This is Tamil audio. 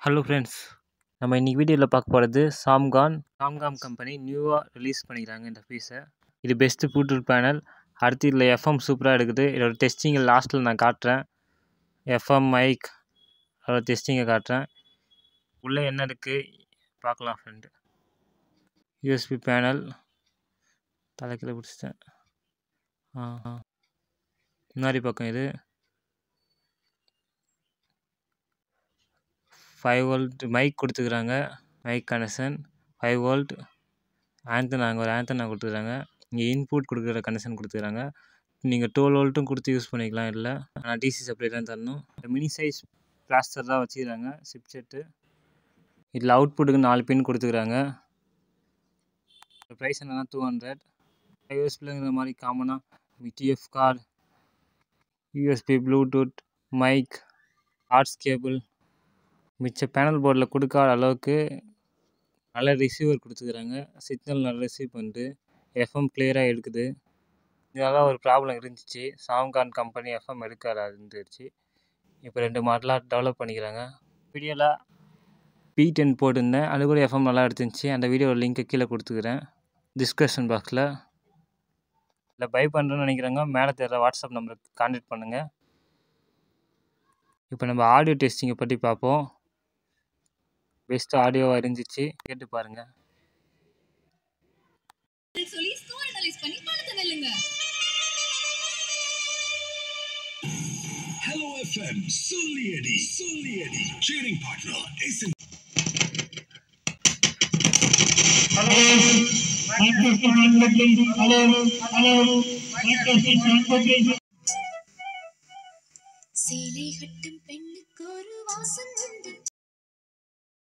ஹலோ ஃப்ரெண்ட்ஸ், நம்ம இன்னைக்கு வீடியோவில் பார்க்க போகிறது சாம்காம் கம்பெனி நியூவாக ரிலீஸ் பண்ணிக்கிறாங்க இந்த பீஸை. இது பெஸ்ட்டு ப்ளூடூத் பேனல். அடுத்து இதில் எஃப்எம் சூப்பராக இருக்குது. இதோட டெஸ்டிங்கை லாஸ்ட்டில் நான் காட்டுறேன். எஃப்எம் மைக் அதோட டெஸ்டிங்கை காட்டுறேன். உள்ளே என்ன இருக்குது பார்க்கலாம் ஃப்ரெண்டு. யூஎஸ்பி பேனல் தலைக்கில் பிடிச்சிட்டேன். முன்னாடி பக்கம் இது 5 வோல்ட் மைக் கொடுத்துக்கிறாங்க. மைக் கனெக்ஷன் 5 வோல்ட் ஆண்டனா கொடுத்துக்கிறாங்க. இங்கே இன்புட் கொடுக்குற கனெக்ஷன் கொடுத்துக்கிறாங்க. நீங்கள் 12 வோல்ட்டும் கொடுத்து யூஸ் பண்ணிக்கலாம். இல்லை ஆனால் டிசி சப்ளை தான் தரணும். மினி சைஸ் பிளாஸ்டர் தான் வச்சுக்கிறாங்க சிப் செட்டு. இதில் அவுட்புட்டுக்கு 4 பின் கொடுத்துக்கிறாங்க. ப்ரைஸ் என்னன்னா 200. யூஎஸ்பிங்கிற மாதிரி காமனாக TF card, USB, Bluetooth, mic, ஆர்ட்ஸ் கேபிள், மிச்ச பேனல் போர்டில் கொடுக்காத அளவுக்கு நல்ல ரிசீவர் கொடுத்துக்கிறாங்க. சிக்னல் நல்லா ரிசீவ் பண்ணிட்டு எஃப்எம் கிளியராக எடுக்குது. இதெல்லாம் ஒரு ப்ராப்ளம் இருந்துச்சு. சாம்கான் கம்பெனி எஃப்எம் எடுக்காது இருந்துச்சு. இப்போ 2 மாடலாக டெவலப் பண்ணிக்கிறாங்க. வீடியோவில் P10 போட்டிருந்தேன். அது கூட எஃப்எம் நல்லா எடுத்துருந்துச்சு. அந்த வீடியோட லிங்க்கை கீழே கொடுத்துக்கிறேன் டிஸ்கிரிப்ஷன் பாக்ஸில். இல்லை பை பண்ணுறேன்னு நினைக்கிறாங்க, மேலே தெரிகிற வாட்ஸ்அப் நம்பருக்கு கான்டாக்ட் பண்ணுங்கள். இப்போ நம்ம ஆடியோ டெஸ்டிங்கை பற்றி பார்ப்போம். பெஸ்ட் ஆடியோவாக இருந்துச்சு, கேட்டு பாருங்க. Hello FM சொல்லியடி cheering partner is சேலை கட்டும் பெண்ணுக்கு ஒரு வாசம்